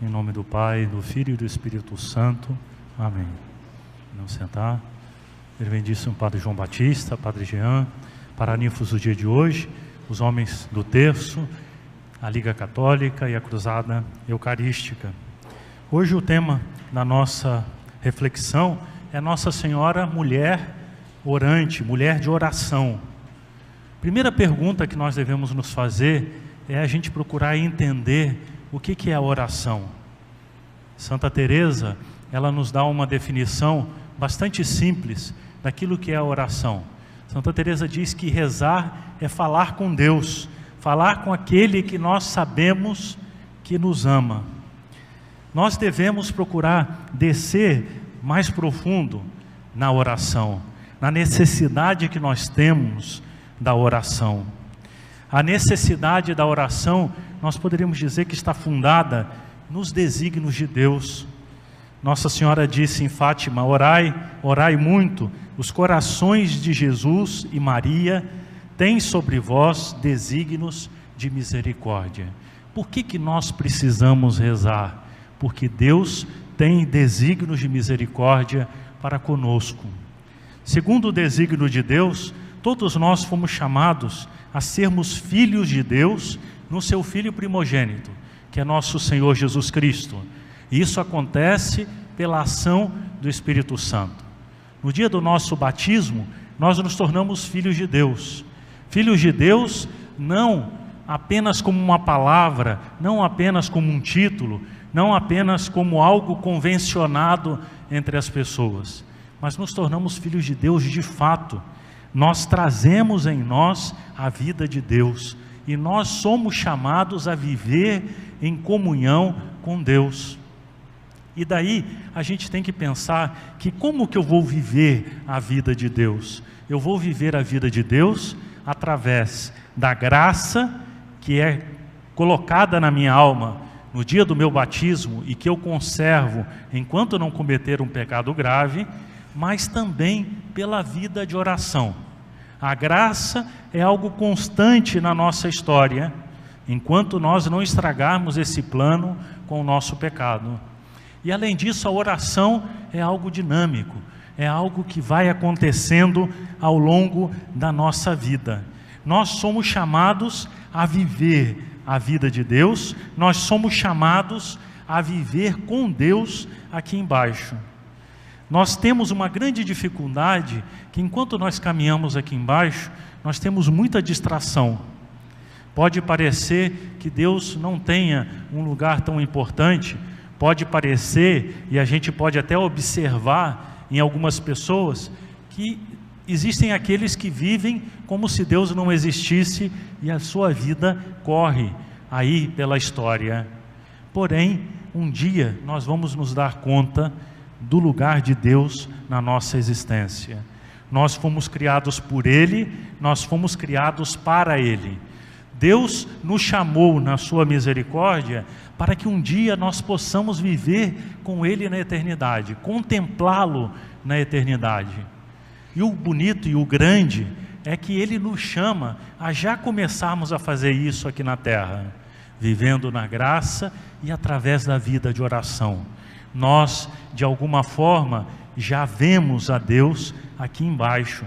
Em nome do Pai, do Filho e do Espírito Santo. Amém. Vamos sentar. Reverendíssimo Padre João Batista, Padre Jean, paraninfos do dia de hoje, os homens do terço, a Liga Católica e a Cruzada Eucarística. Hoje o tema da nossa reflexão é Nossa Senhora Mulher Orante, mulher de oração. Primeira pergunta que nós devemos nos fazer é a gente procurar entender o que é a oração. Santa Teresa, ela nos dá uma definição bastante simples daquilo que é a oração. Santa Teresa diz que rezar é falar com Deus, falar com aquele que nós sabemos que nos ama. Nós devemos procurar descer mais profundo na oração, na necessidade que nós temos da oração. A necessidade da oração, nós poderíamos dizer que está fundada nos desígnios de Deus. Nossa Senhora disse em Fátima: orai, orai muito, os corações de Jesus e Maria têm sobre vós desígnios de misericórdia. Por que nós precisamos rezar? Porque Deus tem desígnios de misericórdia para conosco. Segundo o desígnio de Deus, todos nós fomos chamados a sermos filhos de Deus no seu Filho primogênito, que é nosso Senhor Jesus Cristo. E isso acontece pela ação do Espírito Santo. No dia do nosso batismo, nós nos tornamos filhos de Deus. Filhos de Deus não apenas como uma palavra, não apenas como um título, não apenas como algo convencionado entre as pessoas, mas nos tornamos filhos de Deus de fato. Nós trazemos em nós a vida de Deus e nós somos chamados a viver em comunhão com Deus. E daí a gente tem que pensar que como que eu vou viver a vida de Deus? Eu vou viver a vida de Deus através da graça que é colocada na minha alma no dia do meu batismo e que eu conservo enquanto não cometer um pecado grave, mas também pela vida de oração. A graça é algo constante na nossa história, enquanto nós não estragarmos esse plano com o nosso pecado. E além disso, a oração é algo dinâmico, é algo que vai acontecendo ao longo da nossa vida. Nós somos chamados a viver a vida de Deus, nós somos chamados a viver com Deus aqui embaixo. Nós temos uma grande dificuldade, que enquanto nós caminhamos aqui embaixo, nós temos muita distração. Pode parecer que Deus não tenha um lugar tão importante, pode parecer, e a gente pode até observar em algumas pessoas, que existem aqueles que vivem como se Deus não existisse e a sua vida corre aí pela história. Porém, um dia nós vamos nos dar conta do lugar de Deus na nossa existência. Nós fomos criados por Ele, nós fomos criados para Ele. Deus nos chamou na sua misericórdia para que um dia nós possamos viver com Ele na eternidade, contemplá-lo na eternidade. E o bonito e o grande é que Ele nos chama a já começarmos a fazer isso aqui na terra, vivendo na graça e através da vida de oração. Nós, de alguma forma, já vemos a Deus aqui embaixo.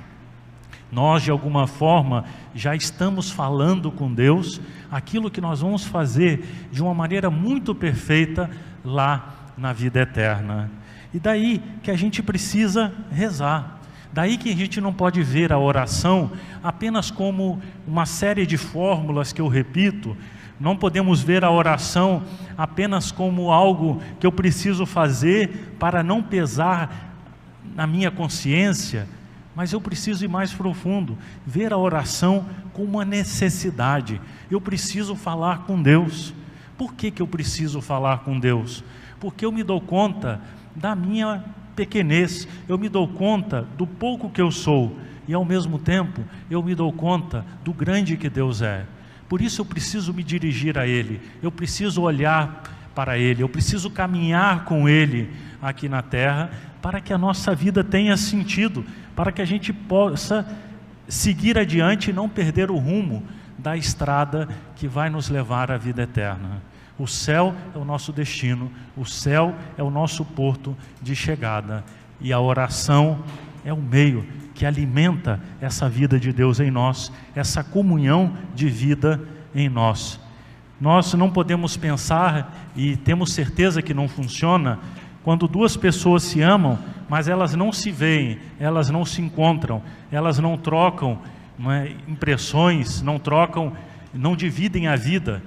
Nós, de alguma forma, já estamos falando com Deus aquilo que nós vamos fazer de uma maneira muito perfeita lá na vida eterna. E daí que a gente precisa rezar. Daí que a gente não pode ver a oração apenas como uma série de fórmulas que eu repito. Não podemos ver a oração apenas como algo que eu preciso fazer para não pesar na minha consciência, mas eu preciso ir mais profundo, ver a oração como uma necessidade. Eu preciso falar com Deus. Por que eu preciso falar com Deus? Porque eu me dou conta da minha pequenez, eu me dou conta do pouco que eu sou, e ao mesmo tempo eu me dou conta do grande que Deus é. Por isso eu preciso me dirigir a Ele, eu preciso olhar para Ele, eu preciso caminhar com Ele aqui na terra, para que a nossa vida tenha sentido, para que a gente possa seguir adiante e não perder o rumo da estrada que vai nos levar à vida eterna. O céu é o nosso destino, o céu é o nosso porto de chegada. E a oração é o meio que alimenta essa vida de Deus em nós, essa comunhão de vida em nós. Nós não podemos pensar, e temos certeza que não funciona, quando duas pessoas se amam, mas elas não se veem, elas não se encontram, elas não trocam impressões, não dividem a vida.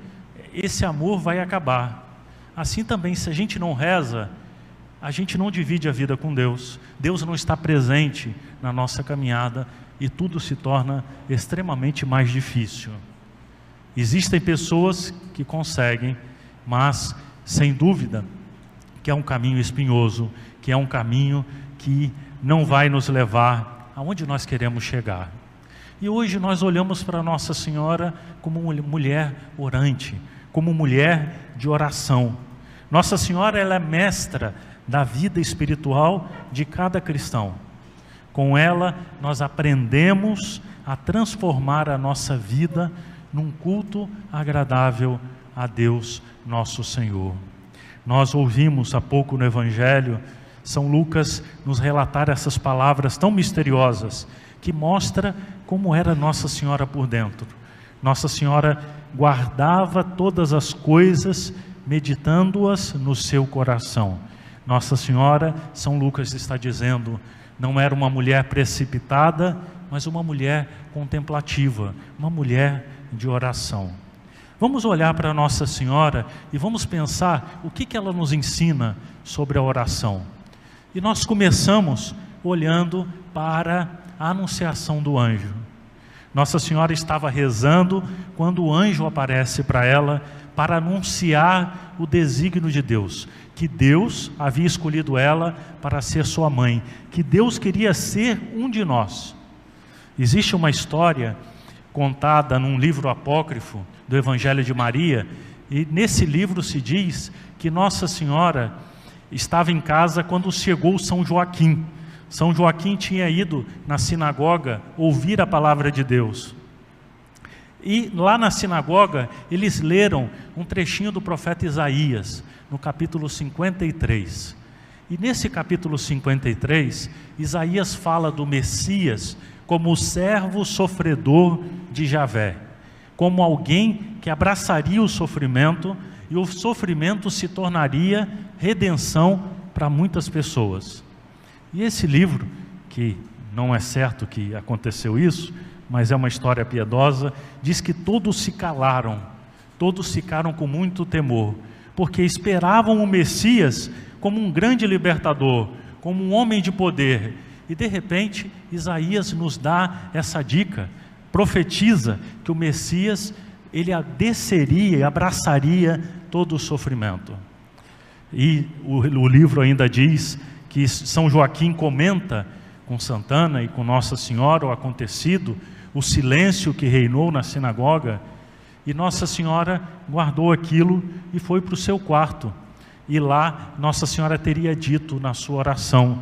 Esse amor vai acabar. Assim também, se a gente não reza, a gente não divide a vida com Deus. Deus não está presente na nossa caminhada e tudo se torna extremamente mais difícil. Existem pessoas que conseguem, mas sem dúvida que é um caminho espinhoso, que é um caminho que não vai nos levar aonde nós queremos chegar. E hoje nós olhamos para Nossa Senhora como mulher orante, como mulher de oração. Nossa Senhora, ela é mestra da vida espiritual de cada cristão. Com ela nós aprendemos a transformar a nossa vida num culto agradável a Deus nosso Senhor. Nós ouvimos há pouco no Evangelho São Lucas nos relatar essas palavras tão misteriosas que mostra como era Nossa Senhora por dentro. Nossa Senhora guardava todas as coisas, meditando-as no seu coração. Nossa Senhora, São Lucas está dizendo, não era uma mulher precipitada, mas uma mulher contemplativa, uma mulher de oração. Vamos olhar para Nossa Senhora e vamos pensar o que ela nos ensina sobre a oração. E nós começamos olhando para a anunciação do anjo. Nossa Senhora estava rezando quando o anjo aparece para ela para anunciar o desígnio de Deus, que Deus havia escolhido ela para ser sua mãe, que Deus queria ser um de nós. Existe uma história contada num livro apócrifo do Evangelho de Maria, e nesse livro se diz que Nossa Senhora estava em casa quando chegou São Joaquim. São Joaquim tinha ido na sinagoga ouvir a palavra de Deus. E lá na sinagoga eles leram um trechinho do profeta Isaías, no capítulo 53. E nesse capítulo 53, Isaías fala do Messias como o servo sofredor de Javé, como alguém que abraçaria o sofrimento, e o sofrimento se tornaria redenção para muitas pessoas. E esse livro, que não é certo que aconteceu isso, mas é uma história piedosa, diz que todos se calaram, todos ficaram com muito temor, porque esperavam o Messias como um grande libertador, como um homem de poder. E de repente Isaías nos dá essa dica, profetiza que o Messias, ele desceria e abraçaria todo o sofrimento. E o livro ainda diz que São Joaquim comenta com Santana e com Nossa Senhora o acontecido, o silêncio que reinou na sinagoga, e Nossa Senhora guardou aquilo e foi para o seu quarto. E lá Nossa Senhora teria dito na sua oração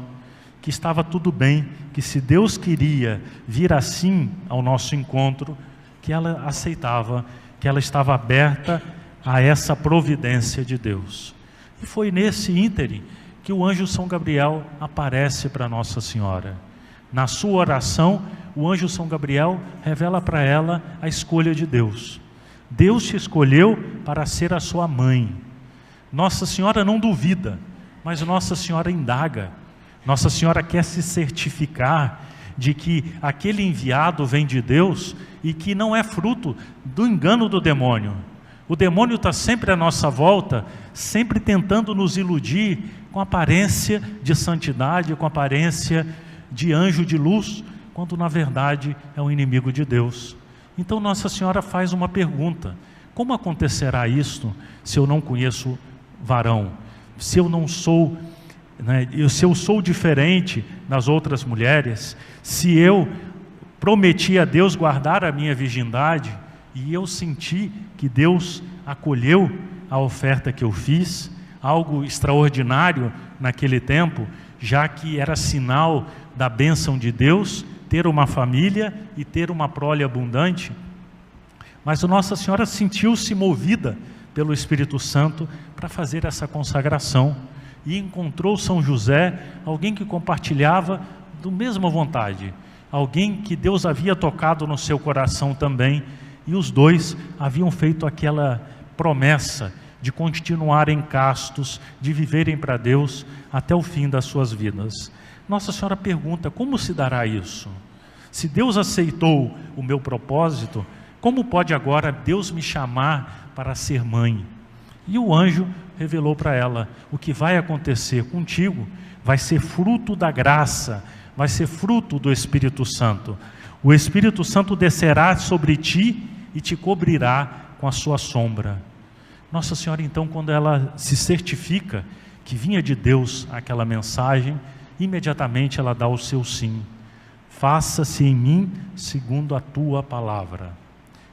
que estava tudo bem, que se Deus queria vir assim ao nosso encontro, que ela aceitava, que ela estava aberta a essa providência de Deus. E foi nesse ínterim que o anjo São Gabriel aparece para Nossa Senhora. Na sua oração, o anjo São Gabriel revela para ela a escolha de Deus. Deus te escolheu para ser a sua mãe. Nossa Senhora não duvida, mas Nossa Senhora indaga. Nossa Senhora quer se certificar de que aquele enviado vem de Deus e que não é fruto do engano do demônio. O demônio está sempre à nossa volta, sempre tentando nos iludir com aparência de santidade, com aparência de anjo de luz, quando na verdade é um inimigo de Deus. Então Nossa Senhora faz uma pergunta: como acontecerá isto se eu não conheço varão? Se eu não sou, se eu sou diferente das outras mulheres, se eu prometi a Deus guardar a minha virgindade e eu senti que Deus acolheu a oferta que eu fiz, algo extraordinário naquele tempo, já que era sinal da bênção de Deus ter uma família e ter uma prole abundante. Mas Nossa Senhora sentiu-se movida pelo Espírito Santo para fazer essa consagração. E encontrou São José, alguém que compartilhava da mesma vontade, alguém que Deus havia tocado no seu coração também, e os dois haviam feito aquela promessa de continuarem castos, de viverem para Deus até o fim das suas vidas. Nossa Senhora pergunta: como se dará isso? Se Deus aceitou o meu propósito, como pode agora Deus me chamar para ser mãe? E o anjo revelou para ela: o que vai acontecer contigo vai ser fruto da graça, vai ser fruto do Espírito Santo. O Espírito Santo descerá sobre ti e te cobrirá com a sua sombra. Nossa Senhora, então, quando ela se certifica que vinha de Deus aquela mensagem, imediatamente ela dá o seu sim. Faça-se em mim segundo a tua palavra.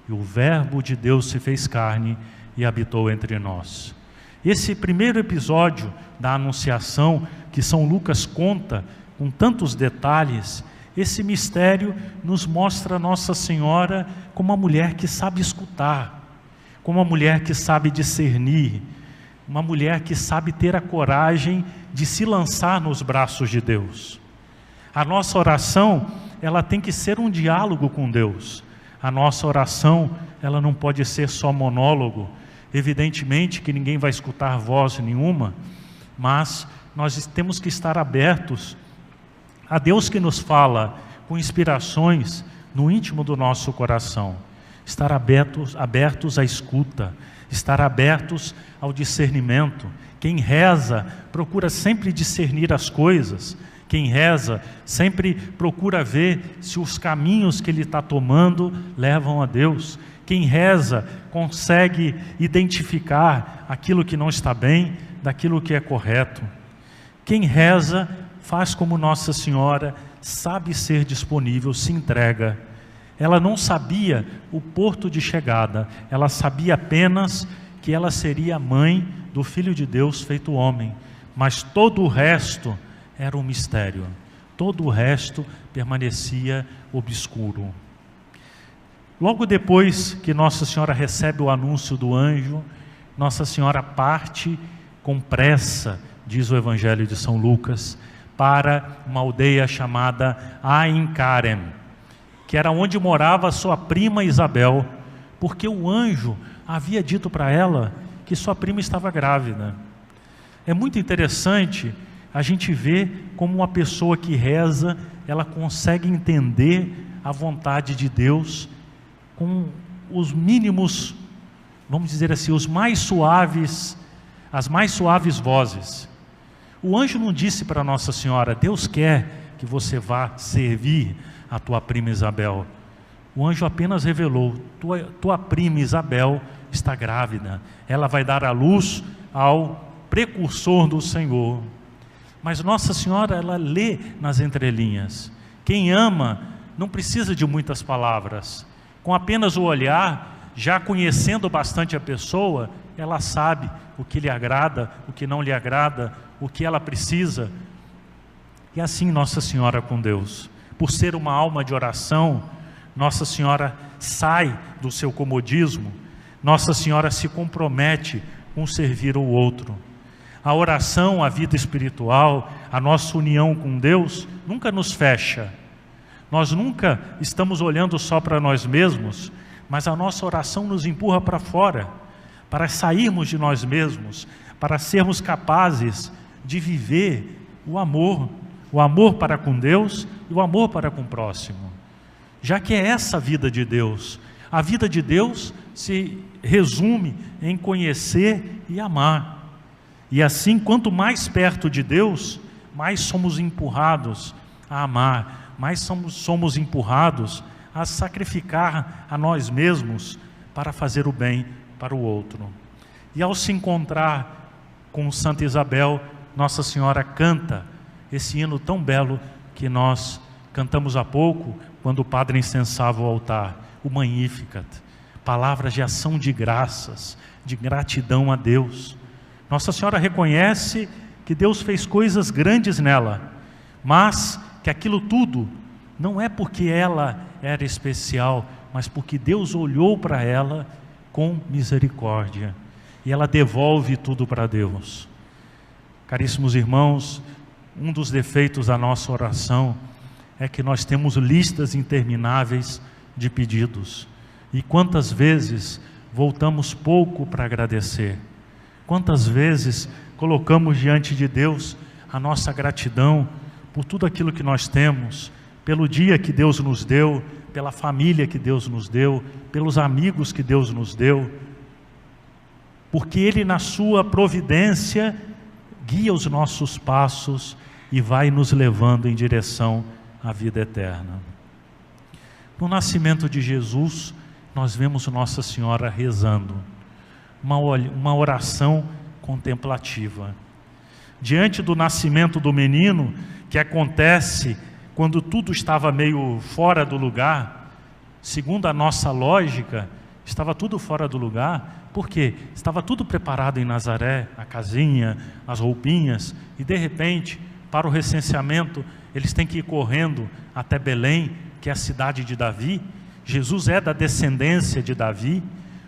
E o Verbo de Deus se fez carne e habitou entre nós. Esse primeiro episódio da Anunciação, que São Lucas conta com tantos detalhes, esse mistério nos mostra Nossa Senhora como uma mulher que sabe escutar, como uma mulher que sabe discernir, uma mulher que sabe ter a coragem de se lançar nos braços de Deus. A nossa oração, ela tem que ser um diálogo com Deus. A nossa oração, ela não pode ser só monólogo. Evidentemente que ninguém vai escutar voz nenhuma, mas nós temos que estar abertos a Deus que nos fala com inspirações no íntimo do nosso coração. Estar abertos à escuta, estar abertos ao discernimento. Quem reza procura sempre discernir as coisas. Quem reza sempre procura ver se os caminhos que ele está tomando levam a Deus. Quem reza consegue identificar aquilo que não está bem daquilo que é correto. Quem reza faz como Nossa Senhora, sabe ser disponível, se entrega. Ela não sabia o porto de chegada, ela sabia apenas que ela seria a mãe do Filho de Deus feito homem, mas todo o resto era um mistério, todo o resto permanecia obscuro. Logo depois que Nossa Senhora recebe o anúncio do anjo, Nossa Senhora parte com pressa, diz o Evangelho de São Lucas, para uma aldeia chamada Ain Carem, que era onde morava sua prima Isabel, porque o anjo havia dito para ela que sua prima estava grávida. É muito interessante a gente ver como uma pessoa que reza, ela consegue entender a vontade de Deus com os mínimos, vamos dizer assim, as mais suaves vozes. O anjo não disse para Nossa Senhora: Deus quer que você vá servir a tua prima Isabel. O anjo apenas revelou: tua prima Isabel está grávida, ela vai dar à luz ao precursor do Senhor. Mas Nossa Senhora, ela lê nas entrelinhas. Quem ama não precisa de muitas palavras. Com apenas o olhar, já conhecendo bastante a pessoa, ela sabe o que lhe agrada, o que não lhe agrada, o que ela precisa. E assim Nossa Senhora com Deus. Por ser uma alma de oração, Nossa Senhora sai do seu comodismo, Nossa Senhora se compromete com servir o outro. A oração, a vida espiritual, a nossa união com Deus nunca nos fecha. Nós nunca estamos olhando só para nós mesmos, mas a nossa oração nos empurra para fora, para sairmos de nós mesmos, para sermos capazes de viver o amor para com Deus e o amor para com o próximo. Já que é essa a vida de Deus. A vida de Deus se resume em conhecer e amar. E assim, quanto mais perto de Deus, mais somos empurrados a amar, mais somos empurrados a sacrificar a nós mesmos para fazer o bem para o outro. E ao se encontrar com Santa Isabel, Nossa Senhora canta esse hino tão belo que nós cantamos há pouco, quando o padre incensava o altar, o Magnificat, palavras de ação de graças, de gratidão a Deus. Nossa Senhora reconhece que Deus fez coisas grandes nela, mas que aquilo tudo não é porque ela era especial, mas porque Deus olhou para ela com misericórdia. e ela devolve tudo para Deus. Caríssimos irmãos, um dos defeitos da nossa oração é que nós temos listas intermináveis de pedidos. E quantas vezes voltamos pouco para agradecer? Quantas vezes colocamos diante de Deus a nossa gratidão por tudo aquilo que nós temos, pelo dia que Deus nos deu, pela família que Deus nos deu, pelos amigos que Deus nos deu, porque Ele, na sua providência, guia os nossos passos e vai nos levando em direção à vida eterna. No nascimento de Jesus, nós vemos Nossa Senhora rezando, uma oração contemplativa. Diante do nascimento do menino, que acontece quando tudo estava meio fora do lugar, segundo a nossa lógica, estava tudo fora do lugar, porque estava tudo preparado em Nazaré, a casinha, as roupinhas, e de repente, para o recenseamento, eles têm que ir correndo até Belém, que é a cidade de Davi. Jesus é da descendência de Davi,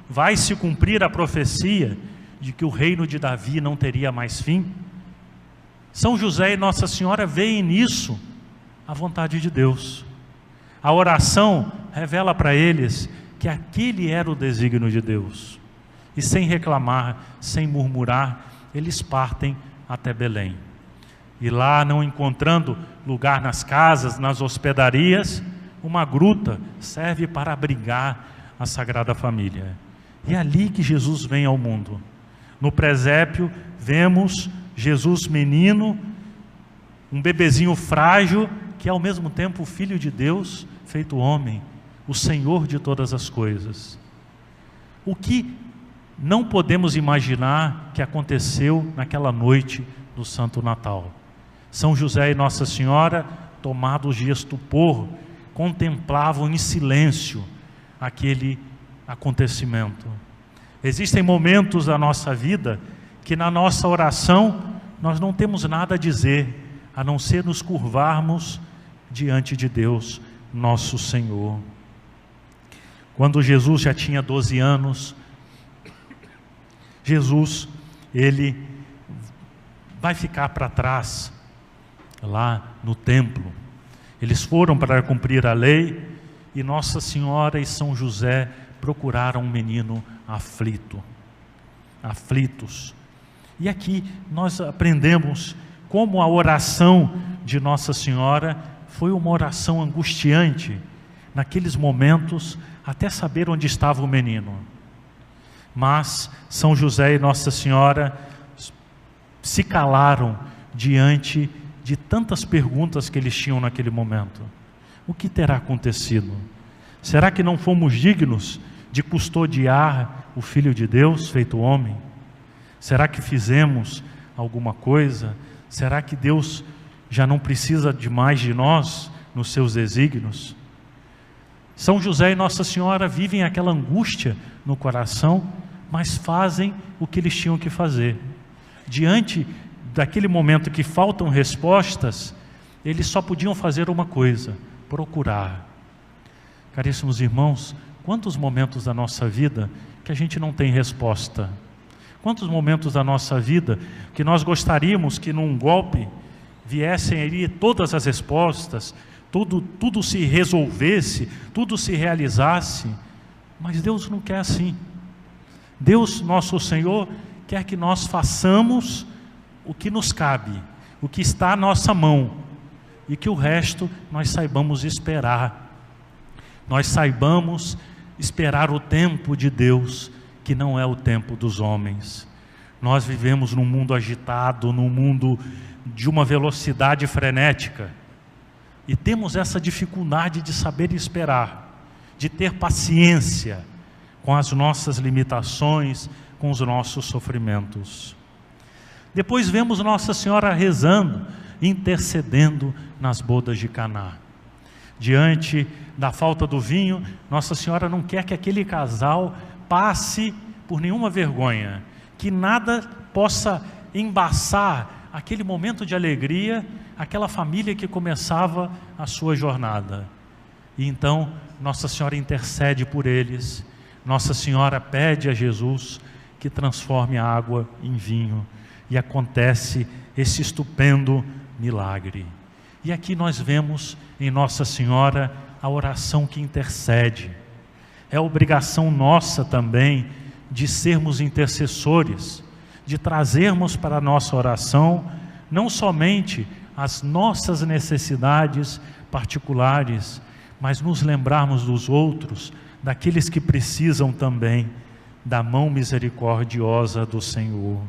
vai se cumprir a profecia de que o reino de Davi não teria mais fim. São José e Nossa Senhora veem nisso a vontade de Deus. A oração revela para eles que aquele era o desígnio de Deus. E sem reclamar, sem murmurar, eles partem até Belém. E lá, não encontrando lugar nas casas, nas hospedarias, uma gruta serve para abrigar a Sagrada Família. E é ali que Jesus vem ao mundo. No presépio, vemos Jesus menino, um bebezinho frágil, que é ao mesmo tempo o Filho de Deus, feito homem, o Senhor de todas as coisas. O que não podemos imaginar que aconteceu naquela noite do Santo Natal. São José e Nossa Senhora, tomados de estupor, contemplavam em silêncio aquele acontecimento. Existem momentos da nossa vida que na nossa oração nós não temos nada a dizer, a não ser nos curvarmos diante de Deus, nosso Senhor. Quando Jesus já tinha 12 anos, Jesus, ele vai ficar para trás, lá no templo. Eles foram para cumprir a lei, e Nossa Senhora e São José procuraram um menino aflitos. E aqui nós aprendemos como a oração de Nossa Senhora foi uma oração angustiante, naqueles momentos, até saber onde estava o menino. Mas São José e Nossa Senhora se calaram diante de tantas perguntas que eles tinham naquele momento. O que terá acontecido? Será que não fomos dignos de custodiar o Filho de Deus feito homem? Será que fizemos alguma coisa? Será que Deus já não precisa de mais de nós nos seus desígnios? São José e Nossa Senhora vivem aquela angústia no coração, mas fazem o que eles tinham que fazer. Diante daquele momento que faltam respostas, eles só podiam fazer uma coisa: procurar. Caríssimos irmãos, quantos momentos da nossa vida que a gente não tem resposta? Quantos momentos da nossa vida que nós gostaríamos que num golpe viessem ali todas as respostas, tudo se resolvesse, tudo se realizasse, mas Deus não quer assim. Deus, nosso Senhor, quer que nós façamos o que nos cabe, o que está à nossa mão, e que o resto nós saibamos esperar. Nós saibamos esperar o tempo de Deus, que não é o tempo dos homens. Nós vivemos num mundo agitado, num mundo de uma velocidade frenética, e temos essa dificuldade de saber esperar, de ter paciência com as nossas limitações, com os nossos sofrimentos. Depois vemos Nossa Senhora rezando, intercedendo nas bodas de Caná. Diante da falta do vinho, Nossa Senhora não quer que aquele casal passe por nenhuma vergonha, que nada possa embaçar aquele momento de alegria, aquela família que começava a sua jornada. E então Nossa Senhora intercede por eles. Nossa Senhora pede a Jesus que transforme a água em vinho. E acontece esse estupendo milagre. E aqui nós vemos em Nossa Senhora a oração que intercede. É obrigação nossa também de sermos intercessores, de trazermos para a nossa oração não somente as nossas necessidades particulares, mas nos lembrarmos dos outros, daqueles que precisam também da mão misericordiosa do Senhor.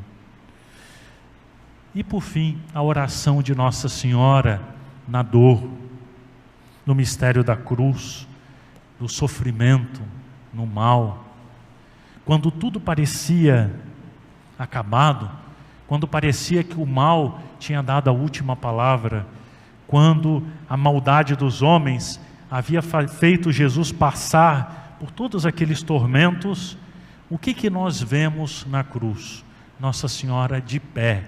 E por fim, a oração de Nossa Senhora na dor, no mistério da cruz, no sofrimento, no mal. Quando tudo parecia acabado, quando parecia que o mal tinha dado a última palavra, quando a maldade dos homens havia feito Jesus passar por todos aqueles tormentos, o que nós vemos na cruz? Nossa Senhora de pé.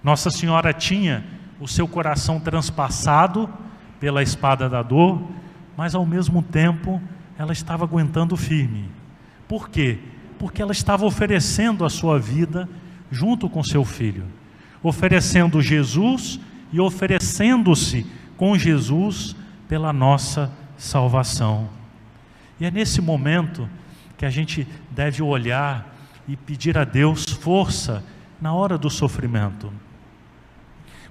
Nossa Senhora tinha o seu coração transpassado pela espada da dor, mas ao mesmo tempo ela estava aguentando firme. Por quê? Porque ela estava oferecendo a sua vida junto com seu filho, oferecendo Jesus e oferecendo-se com Jesus pela nossa salvação. E é nesse momento que a gente deve olhar e pedir a Deus força na hora do sofrimento.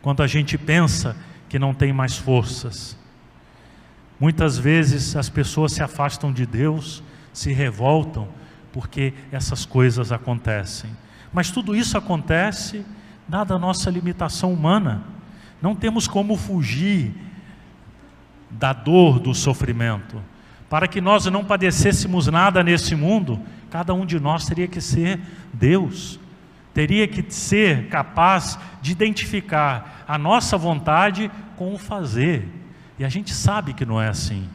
Quando a gente pensa que não tem mais forças, muitas vezes as pessoas se afastam de Deus, se revoltam, porque essas coisas acontecem. Mas tudo isso acontece dada a nossa limitação humana. Não temos como fugir da dor do sofrimento. Para que nós não padecêssemos nada nesse mundo, cada um de nós teria que ser Deus. Teria que ser capaz de identificar a nossa vontade com o fazer. E a gente sabe que não é assim.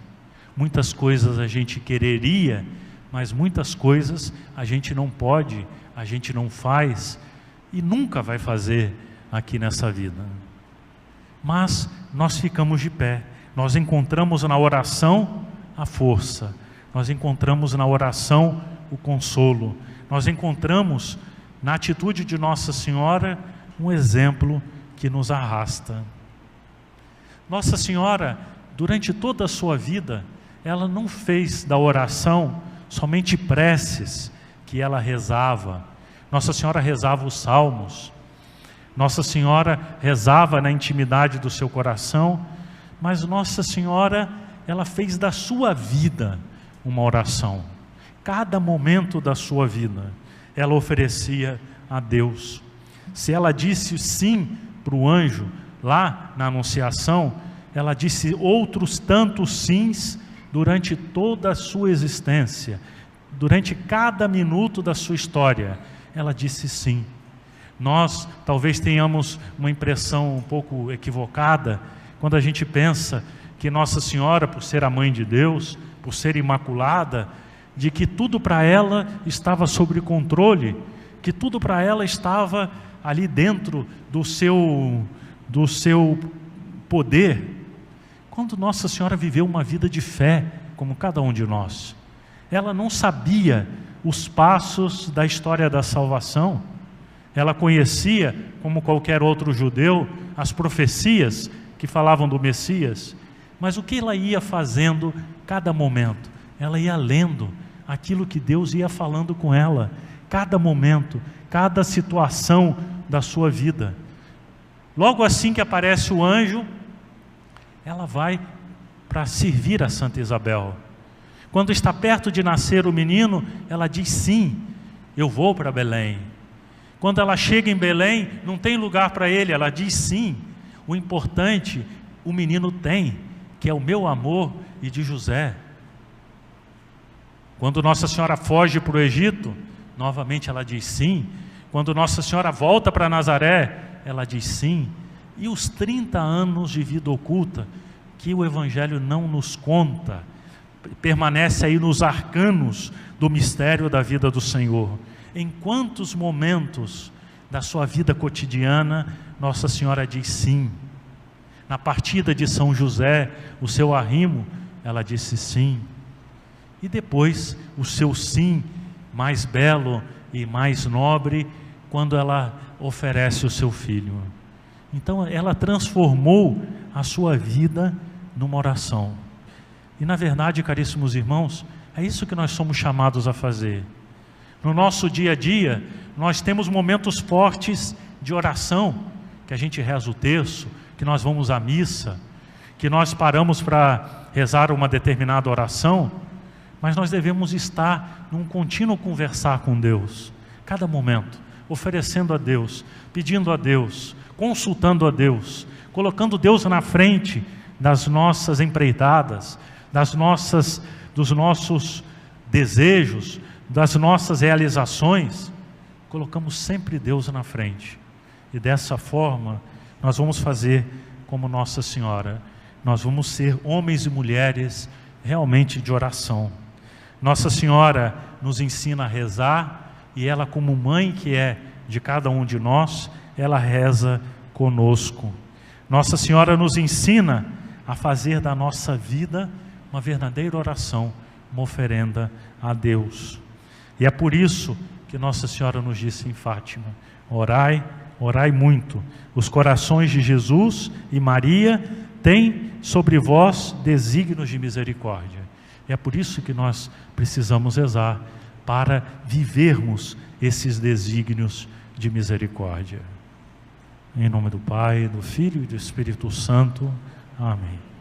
Muitas coisas a gente quereria, mas muitas coisas a gente não pode, a gente não faz e nunca vai fazer aqui nessa vida. Mas nós ficamos de pé, nós encontramos na oração a força, nós encontramos na oração o consolo, nós encontramos na atitude de Nossa Senhora um exemplo que nos arrasta. Nossa Senhora, durante toda a sua vida, ela não fez da oração somente preces que ela rezava. Nossa Senhora rezava os salmos, Nossa Senhora rezava na intimidade do seu coração, mas Nossa Senhora, ela fez da sua vida uma oração. Cada momento da sua vida, ela oferecia a Deus. Se ela disse sim para o anjo, lá na Anunciação, ela disse outros tantos sims durante toda a sua existência. Durante cada minuto da sua história, ela disse sim. Nós talvez tenhamos uma impressão um pouco equivocada, quando a gente pensa que Nossa Senhora, por ser a mãe de Deus, por ser imaculada, de que tudo para ela estava sob controle, que tudo para ela estava ali dentro do seu poder. Quando Nossa Senhora viveu uma vida de fé, como cada um de nós, ela não sabia os passos da história da salvação. Ela conhecia, como qualquer outro judeu, as profecias que falavam do Messias, mas o que ela ia fazendo cada momento? Ela ia lendo aquilo que Deus ia falando com ela, cada momento, cada situação da sua vida. Logo assim que aparece o anjo, ela vai para servir a Santa Isabel. Quando está perto de nascer o menino, ela diz sim, eu vou para Belém. Quando ela chega em Belém, não tem lugar para ele, ela diz sim, o importante o menino tem, que é o meu amor e de José. Quando Nossa Senhora foge para o Egito, novamente ela diz sim. Quando Nossa Senhora volta para Nazaré, ela diz sim. E os 30 anos de vida oculta, que o Evangelho não nos conta, permanece aí nos arcanos do mistério da vida do Senhor. Em quantos momentos da sua vida cotidiana, Nossa Senhora diz sim. Na partida de São José, o seu arrimo, ela disse sim. E depois, o seu sim mais belo e mais nobre quando ela oferece o seu filho. Então ela transformou a sua vida numa oração. E na verdade, caríssimos irmãos, é isso que nós somos chamados a fazer. No nosso dia a dia, nós temos momentos fortes de oração, que a gente reza o terço, que nós vamos à missa, que nós paramos para rezar uma determinada oração, mas nós devemos estar num contínuo conversar com Deus, cada momento, oferecendo a Deus, pedindo a Deus, consultando a Deus, colocando Deus na frente das nossas empreitadas, dos nossos desejos, das nossas realizações. Colocamos sempre Deus na frente, e dessa forma nós vamos fazer como Nossa Senhora, nós vamos ser homens e mulheres realmente de oração. Nossa Senhora nos ensina a rezar, e ela, como mãe que é de cada um de nós, ela reza conosco. Nossa Senhora nos ensina a fazer da nossa vida uma verdadeira oração, uma oferenda a Deus. E é por isso que Nossa Senhora nos disse em Fátima: orai, orai muito. Os corações de Jesus e Maria têm sobre vós desígnios de misericórdia. E é por isso que nós precisamos rezar, para vivermos esses desígnios de misericórdia. Em nome do Pai, do Filho e do Espírito Santo. Amém.